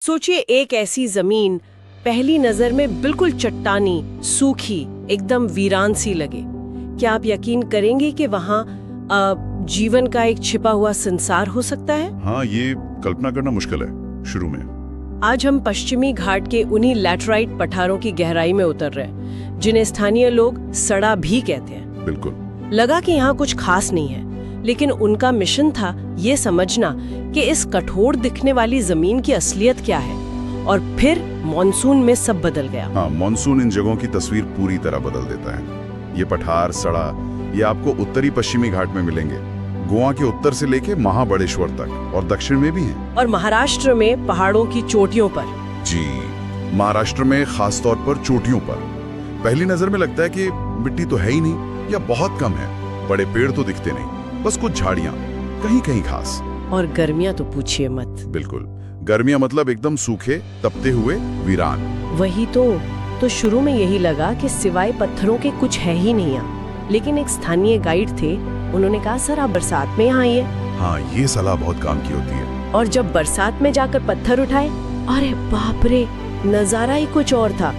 सोचिए एक ऐसी जमीन पहली नजर में बिल्कुल चट्टानी, सूखी, एकदम वीरान सी लगे। क्या आप यकीन करेंगे कि वहाँ जीवन का एक छिपा हुआ संसार हो सकता है? हाँ, ये कल्पना करना मुश्किल है शुरू में। आज हम पश्चिमी घाट के उन्हीं लैटराइट पठारों की गहराई में उतर रहे हैं, जिन्हें स्थानीय लोग सड़ा भी कहते हैं। बिल्कुल। लगा कि यहाँ कुछ खास नहीं है, लेकिन उनका मिशन था ये समझना कि इस कठोर दिखने वाली जमीन की असलियत क्या है। और फिर मॉनसून में सब बदल गया। हाँ, मॉनसून इन जगहों की तस्वीर पूरी तरह बदल देता है। ये पठार, सड़ा, ये आपको उत्तरी पश्चिमी घाट में मिलेंगे, गोवा के उत्तर से लेके महाबलेश्वर तक, और दक्षिण में भी हैं। और महाराष्ट्र में पहाड़ों की चोटियों पर। जी, महाराष्ट्र में खास तौर पर चोटियों पर पहली नजर में लगता है कि मिट्टी तो है ही नहीं या बहुत कम है। बड़े पेड़ तो दिखते नहीं, बस कुछ झाड़ियां, कहीं कहीं घास। और गर्मियां तो पूछिए मत। बिल्कुल, गर्मियां मतलब एकदम सूखे, तपते हुए वीरान। वही तो शुरू में यही लगा कि सिवाय पत्थरों के कुछ है ही नहीं यहाँ। लेकिन एक स्थानीय गाइड थे, उन्होंने कहा सर आप बरसात में यहाँ आइए। हाँ, ये सलाह बहुत काम की होती है। और जब बरसात में जाकर पत्थर उठाए, अरे बाप रे, नजारा ही कुछ और था।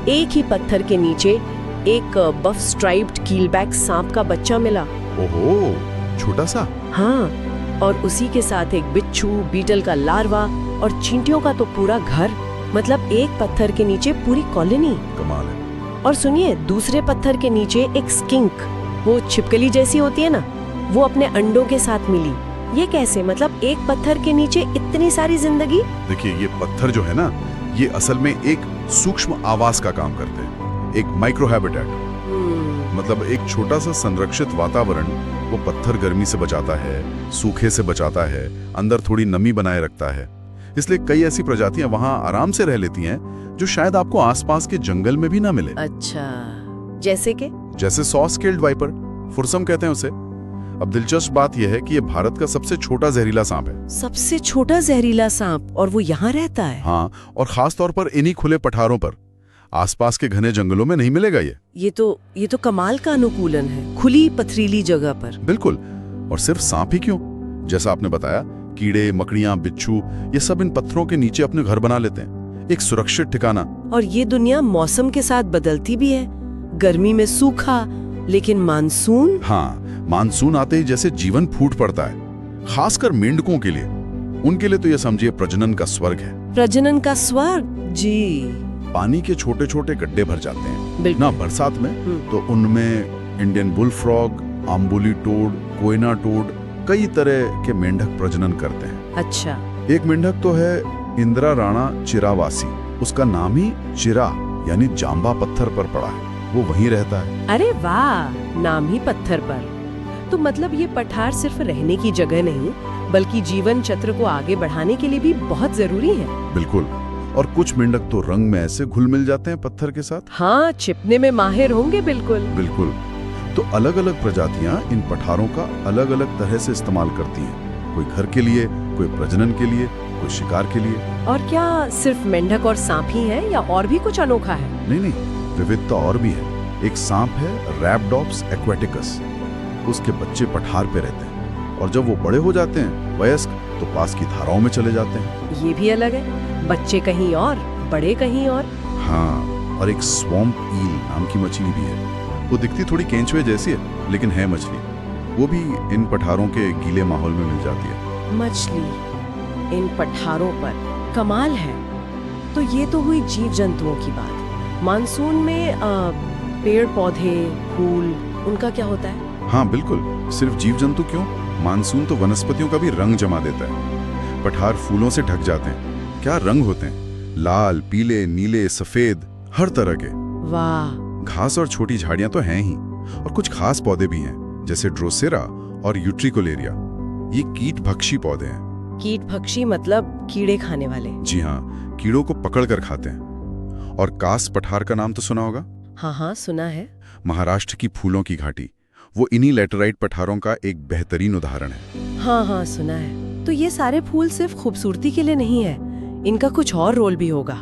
एक ही पत्थर के नीचे एक बफ स्ट्राइप्ड कीलबैक सांप का बच्चा मिला। ओहो, छोटा सा। हाँ, और उसी के साथ एक बिच्छू, बीटल का लार्वा और चींटियों का तो पूरा घर। मतलब एक पत्थर के नीचे पूरी कॉलोनी। कमाल है। और सुनिए, दूसरे पत्थर के नीचे एक स्किंक, वो छिपकली जैसी होती है ना, वो अपने अंडों के साथ मिली। ये कैसे? मतलब एक पत्थर के नीचे इतनी सारी जिंदगी। देखिए, ये पत्थर जो है ना, ये असल में एक सूक्ष्म आवास का काम करते हैं, एक माइक्रो हैबिटेट। मतलब एक छोटा सा संरक्षित वातावरण। वो पत्थर गर्मी से बचाता है, सूखे से बचाता है, अंदर थोड़ी नमी बनाए रखता है। इसलिए कई ऐसी प्रजातियां वहां आराम से रह लेती हैं जो शायद आपको आसपास के जंगल में भी ना मिले। अच्छा, जैसे कि? जैसे सॉ स्केल्ड वाइपर, फुरसम कहते हैं उसे। अब दिलचस्प बात यह है कि ये भारत का सबसे छोटा जहरीला सांप है। सबसे छोटा जहरीला सांप, और वो यहाँ रहता है? हाँ, और खास तौर पर इन्हीं खुले पठारों पर, आसपास के घने जंगलों में नहीं मिलेगा ये तो कमाल का अनुकूलन है, खुली पथरीली जगह पर। बिल्कुल। और सिर्फ सांप ही क्यों, जैसा आपने बताया, कीड़े, मकड़ियां, बिच्छू, ये सब इन पत्थरों के नीचे अपने घर बना लेते हैं, एक सुरक्षित ठिकाना। और ये दुनिया मौसम के साथ बदलती भी है। गर्मी में सूखा, लेकिन मानसून? हाँ, मानसून आते ही जैसे जीवन फूट पड़ता है, खासकर मेंढकों के लिए। उनके लिए तो ये समझिए प्रजनन का स्वर्ग है। प्रजनन का स्वर्ग? जी। पानी के छोटे छोटे गड्ढे भर जाते हैं ना बरसात में, तो उनमें Indian bull frog, Amboli toad, Koyna toad, कई तरह के मेंढक प्रजनन करते हैं। अच्छा। एक मेंढक तो है इंदिरा राणा चिरावासी, उसका नाम ही चिरा यानी जांबा पत्थर पर पड़ा है, वो वहीं रहता है। अरे वाह, नाम ही पत्थर पर। तो मतलब ये पठार सिर्फ रहने की जगह नहीं, बल्कि जीवन चक्र को आगे बढ़ाने के लिए भी बहुत जरूरी है। बिल्कुल। और कुछ मेंढक तो रंग में ऐसे घुल मिल जाते हैं पत्थर के साथ। हाँ, छिपने में माहिर होंगे। बिल्कुल बिल्कुल। तो अलग अलग प्रजातियां इन पठारों का अलग अलग तरह से इस्तेमाल करती हैं, कोई घर के लिए, कोई प्रजनन के लिए, कोई शिकार के लिए। और क्या सिर्फ मेंढक और सांप ही है या और भी कुछ अनोखा है? नहीं, विविधता और भी है। एक सांप है रैप्टोप्स एक्वेटिकस, उसके बच्चे पठार पे रहते हैं, और जब वो बड़े हो जाते हैं, वयस्क, तो पास की धाराओं में चले जाते हैं। ये भी अलग है, बच्चे कहीं और, बड़े कहीं और। हाँ, और एक स्वॉम्प ईल नाम की मछली भी है। वो दिखती थोड़ी केंचुए जैसी है, लेकिन है मछली। वो भी इन पठारों के गीले माहौल में मिल जाती है। मछली इन पठारों पर, कमाल है। तो ये तो हुई जीव जंतुओं की बात। मानसून में पेड़ पौधे, फूल, उनका क्या होता है? हाँ बिल्कुल, सिर्फ जीव जंतु क्यों, मानसून तो वनस्पतियों का भी रंग जमा देता है। पठार फूलों से ढक जाते हैं। क्या रंग होते हैं, लाल, पीले, नीले, सफेद, हर तरह के। वाह। घास और छोटी झाड़ियां तो हैं ही, और कुछ खास पौधे भी हैं, जैसे ड्रोसेरा और यूट्रिकोलेरिया। ये कीट भक्षी पौधे हैं। कीट भक्षी मतलब कीड़े खाने वाले? जी हाँ, कीड़ों को पकड़ कर खाते हैं। और कास पठार का नाम तो सुना होगा? हाँ, सुना है। महाराष्ट्र की फूलों की घाटी, वो इन्हीं लैटेराइट पठारों का एक बेहतरीन उदाहरण है। हाँ, सुना है। तो ये सारे फूल सिर्फ खूबसूरती के लिए नहीं है, इनका कुछ और रोल भी होगा,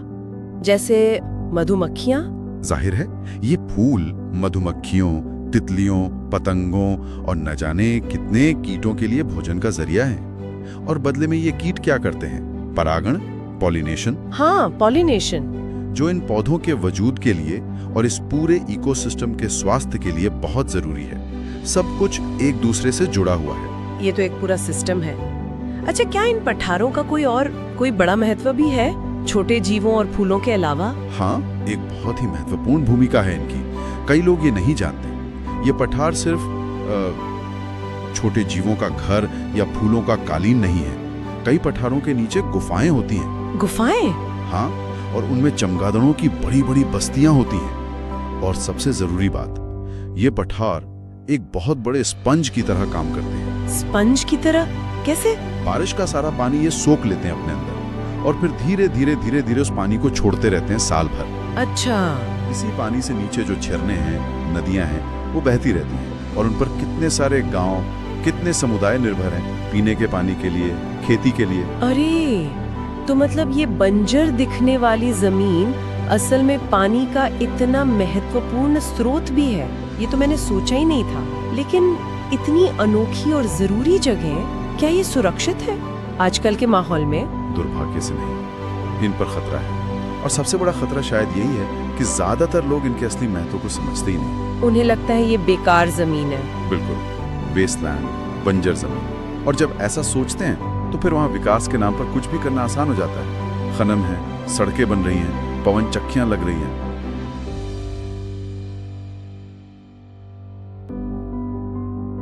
जैसे मधुमक्खियाँ? जाहिर है, ये फूल मधुमक्खियों, तितलियों, पतंगों और न जाने कितने कीटों के लिए भोजन का जरिया है। और बदले में ये कीट क्या करते हैं? परागण, पॉलिनेशन, हाँ, पॉलिनेशन। जो इन पौधों के वजूद के लिए और इस पूरे इकोसिस्टम के स्वास्थ्य के लिए बहुत जरूरी है। सब कुछ एक दूसरे से जुड़ा हुआ है। ये तो एक पूरा सिस्टम है। अच्छा, क्या इन पठारों का कोई बड़ा महत्व भी है, छोटे जीवों और फूलों के अलावा? हाँ, एक बहुत ही महत्वपूर्ण भूमिका है इनकी। कई लोग ये नहीं जानते। ये पठार सिर्फ छोटे जीवों का घर या फूलों का कालीन नहीं है। कई पठारों के नीचे गुफाएं होती हैं। गुफाएं? हाँ, और उनमें चमगादड़ों की बड़ी बड़ी बस्तियां होती हैं। और सबसे जरूरी बात, ये पठार एक बहुत बड़े स्पंज की तरह काम करते हैं। स्पंज की तरह? कैसे? बारिश का सारा पानी ये सोख लेते हैं अपने अंदर और फिर धीरे धीरे उस पानी को छोड़ते रहते हैं साल भर। अच्छा। इसी पानी से नीचे जो झरने हैं, नदियां हैं, वो बहती रहती हैं और उन पर कितने सारे गांव, कितने समुदाय निर्भर हैं पीने के पानी के लिए, खेती के लिए। अरे, तो मतलब ये बंजर दिखने वाली जमीन असल में पानी का इतना महत्वपूर्ण स्रोत भी है। ये तो मैंने सोचा ही नहीं था। लेकिन इतनी अनोखी और जरूरी जगह, क्या ये सुरक्षित है आजकल के माहौल में? दुर्भाग्य से नहीं, इन पर खतरा है। और सबसे बड़ा खतरा शायद यही है कि ज्यादातर लोग इनके असली महत्व को समझते ही नहीं। उन्हें लगता है ये बेकार जमीन है। बिल्कुल, वेस्टलैंड, बंजर जमीन। और जब ऐसा सोचते हैं तो फिर वहाँ विकास के नाम पर कुछ भी करना आसान हो जाता है। खनन है, सड़कें बन रही हैं, पवन चक्कियां लग रही हैं